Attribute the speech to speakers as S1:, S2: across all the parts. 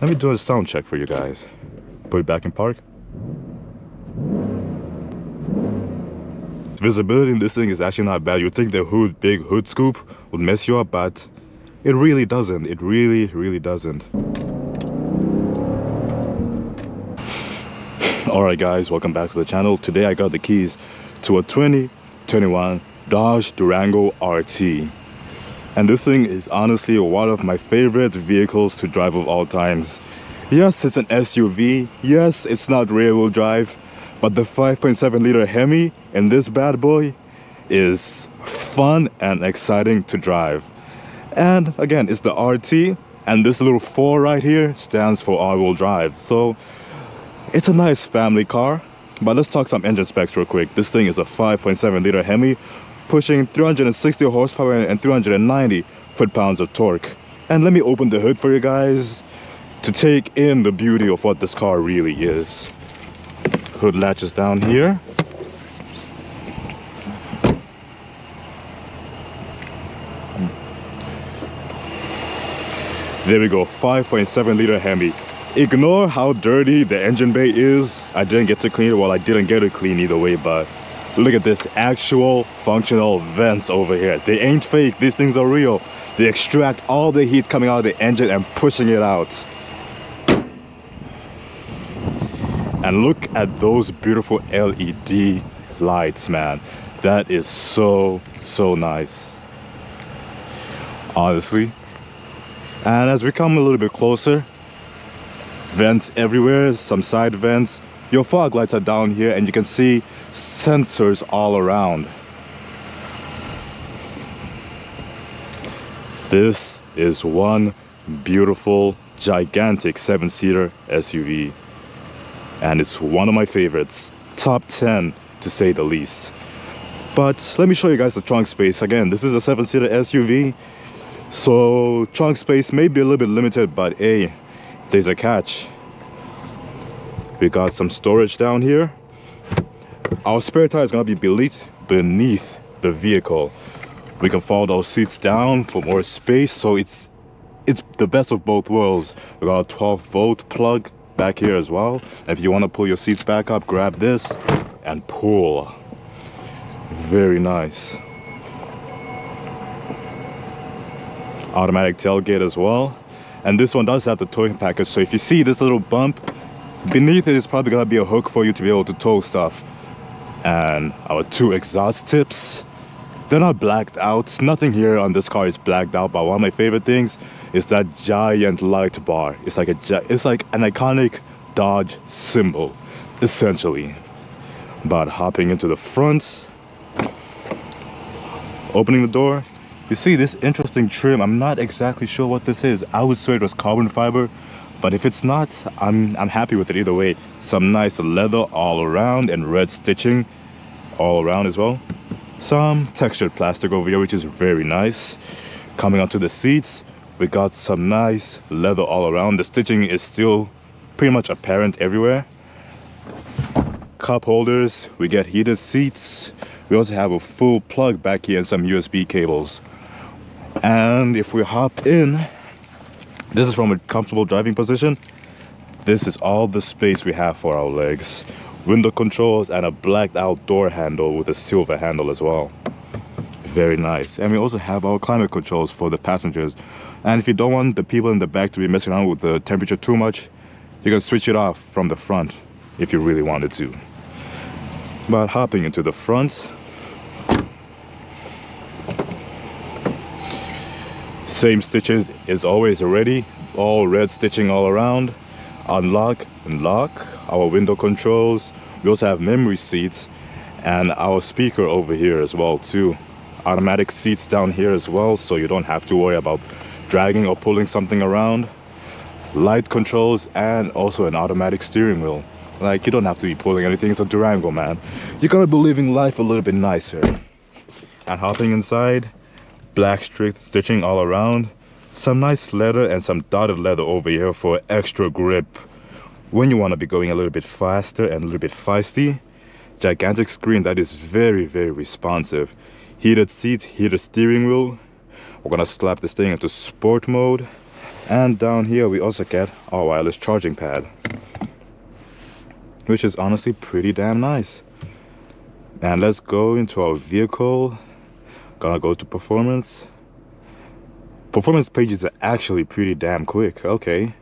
S1: Let me do a sound check for you guys. Put it back in park. Visibility in this thing is actually not bad. You'd think the big hood scoop would mess you up, but it really doesn't. It really doesn't. Alright guys, welcome back to the channel. Today I got the keys to a 2021 Dodge Durango Rt. And this thing is honestly one of my favorite vehicles to drive of all times. Yes, it's an SUV. Yes, it's not rear-wheel drive. But the 5.7 liter Hemi in this bad boy is fun and exciting to drive. And again, it's the RT, and this little 4 right here stands for all-wheel drive. So it's a nice family car. But let's talk some engine specs real quick. This thing is a 5.7 liter Hemi, pushing 360 horsepower and 390 foot-pounds of torque. And let me open the hood for you guys to take in the beauty of what this car really is. Hood latches down here. There we go, 5.7 liter Hemi. Ignore how dirty the engine bay is. I didn't get to clean it. Well, I didn't get it clean either way, but look at this actual functional vents over here. They ain't fake, these things are real. They extract all the heat coming out of the engine and pushing it out. And look at those beautiful LED lights, man. That is so nice, honestly. And as we come a little bit closer, vents everywhere, some side vents. Your fog lights are down here, and you can see sensors all around. This is one beautiful, gigantic 7-seater SUV. And it's one of my favorites, top 10 to say the least. But let me show you guys the trunk space. Again, this is a 7-seater SUV, so trunk space may be a little bit limited, but hey, there's a catch. We got some storage down here. Our spare tire is gonna be beneath the vehicle. We can fold those seats down for more space, so it's the best of both worlds. We got a 12-volt plug back here as well. If you want to pull your seats back up, grab this and pull. Very nice. Automatic tailgate as well. And this one does have the towing package, so if you see this little bump beneath it, is probably gonna be a hook for you to be able to tow stuff. And our 2 exhaust tips, they're not blacked out. Nothing here on this car is blacked out, but one of my favorite things is that giant light bar. It's like an iconic Dodge symbol, essentially. But hopping into the front, opening the door, you see this interesting trim. I'm not exactly sure what this is. I would swear it was carbon fiber, but if it's not, I'm happy with it either way. Some nice leather all around and red stitching all around as well. Some textured plastic over here, which is very nice. Coming onto the seats, we got some nice leather all around. The stitching is still pretty much apparent everywhere. Cup holders, we get heated seats. We also have a full plug back here and some USB cables. And if we hop in, this is from a comfortable driving position. This is all the space we have for our legs. Window controls and a blacked out door handle with a silver handle as well. Very nice. And we also have our climate controls for the passengers. And if you don't want the people in the back to be messing around with the temperature too much, you can switch it off from the front if you really wanted to. But hopping into the front, same stitches is always ready. All red stitching all around. Unlock and lock. Our window controls. We also have memory seats and our speaker over here as well too. Automatic seats down here as well, so you don't have to worry about dragging or pulling something around. Light controls and also an automatic steering wheel. Like, you don't have to be pulling anything. It's a Durango, man. You gotta be living life a little bit nicer. And hopping inside, black strict stitching all around. Some nice leather and some dotted leather over here for extra grip when you want to be going a little bit faster and a little bit feisty. Gigantic screen that is very responsive. Heated seats, heated steering wheel. We're gonna slap this thing into sport mode. And down here we also get our wireless charging pad, which is honestly pretty damn nice. And let's go into our vehicle. Gonna go to performance. Performance pages are actually pretty damn quick. Okay,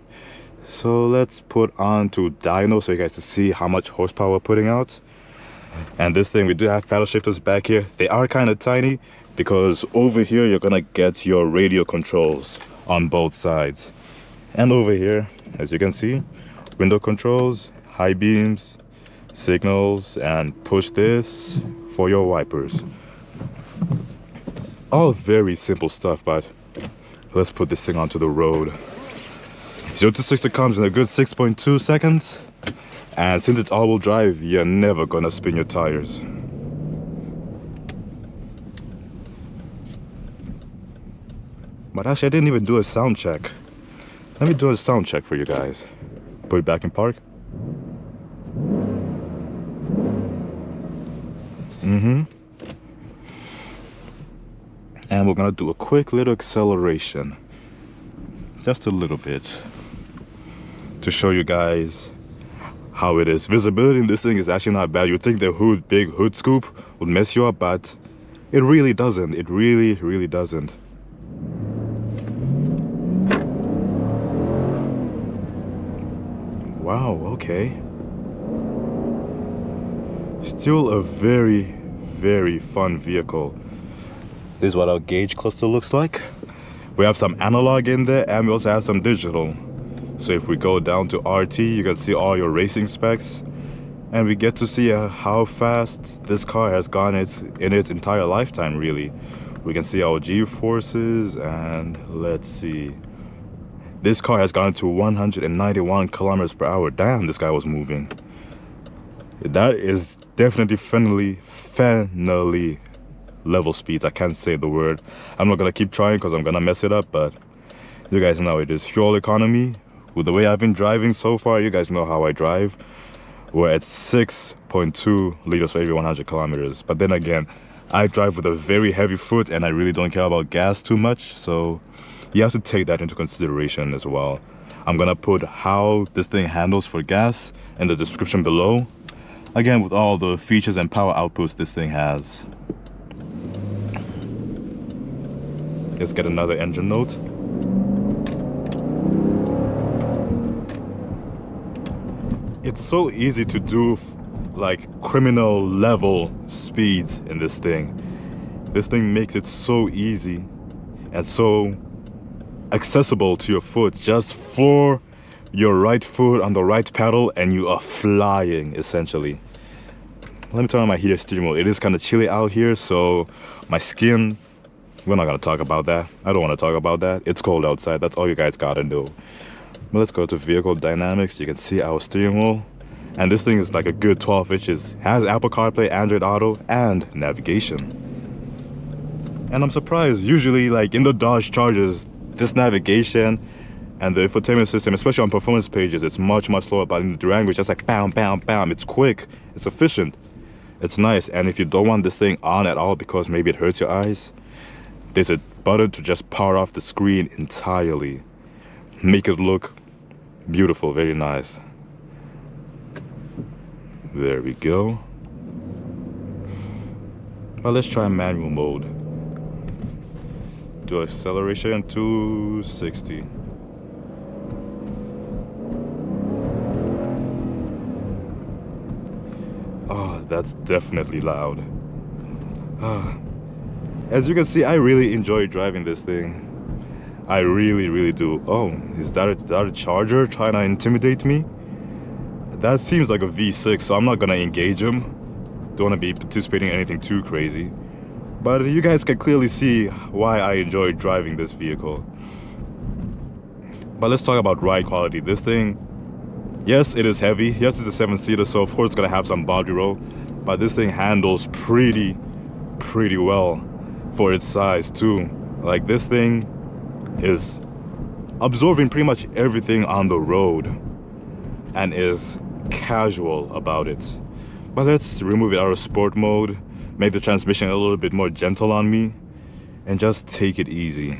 S1: so let's put on to dyno so you guys can see how much horsepower we're putting out. And this thing, we do have paddle shifters back here. They are kind of tiny because over here you're gonna get your radio controls on both sides. And over here, as you can see, window controls, high beams, signals, and push this for your wipers. All very simple stuff, but let's put this thing onto the road. 0 to 60 comes in a good 6.2 seconds. And since it's all-wheel drive, you're never gonna spin your tires. But actually, I didn't even do a sound check. Let me do a sound check for you guys. Put it back in park. And we're gonna do a quick little acceleration. Just a little bit. To show you guys how it is. Visibility in this thing is actually not bad. You'd think the big hood scoop would mess you up, but it really doesn't. It really doesn't. Wow, okay. Still a very fun vehicle. This is what our gauge cluster looks like. We have some analog in there, and we also have some digital. So if we go down to RT, you can see all your racing specs, and we get to see how fast this car has gone in its entire lifetime, really. We can see our G-forces, and let's see. This car has gone to 191 kilometers per hour. Damn, this guy was moving. That is definitely finally level speeds. I can't say the word. I'm not gonna keep trying because I'm gonna mess it up, but you guys know it is fuel economy. With the way I've been driving so far, you guys know how I drive. We're at 6.2 liters for every 100 kilometers. But then again, I drive with a very heavy foot and I really don't care about gas too much, so you have to take that into consideration as well. I'm gonna put how this thing handles for gas in the description below, again with all the features and power outputs this thing has. Let's get another engine note. It's so easy to do like criminal level speeds in this thing. This thing makes it so easy and so accessible to your foot. Just floor your right foot on the right pedal and you are flying, essentially. Let me turn on my heated steering wheel. It is kind of chilly out here, so my skin, we're not gonna talk about that. I don't want to talk about that. It's cold outside. That's all you guys gotta know. But let's go to vehicle dynamics. You can see our steering wheel, and this thing is like a good 12 inches. Has Apple CarPlay, Android Auto, and navigation. And I'm surprised. Usually, like in the Dodge Chargers, this navigation and the infotainment system, especially on performance pages, it's much slower. But in the Durango, it's just like bam, bam, bam. It's quick. It's efficient. It's nice. And if you don't want this thing on at all because maybe it hurts your eyes, there's a button to just power off the screen entirely. Make it look beautiful, very nice. There we go. Well, let's try manual mode. Do acceleration to 60. Oh, that's definitely loud. As you can see, I really enjoy driving this thing. I really do. Oh, is that a Charger trying to intimidate me? That seems like a V6, so I'm not gonna engage him. Don't want to be participating in anything too crazy. But you guys can clearly see why I enjoy driving this vehicle. But let's talk about ride quality. This thing, yes, it is heavy. Yes, it's a 7-seater, so of course it's gonna have some body roll. But this thing handles pretty well for its size too. Like, this thing is absorbing pretty much everything on the road and is casual about it. But let's remove it out of sport mode, make the transmission a little bit more gentle on me, and just take it easy.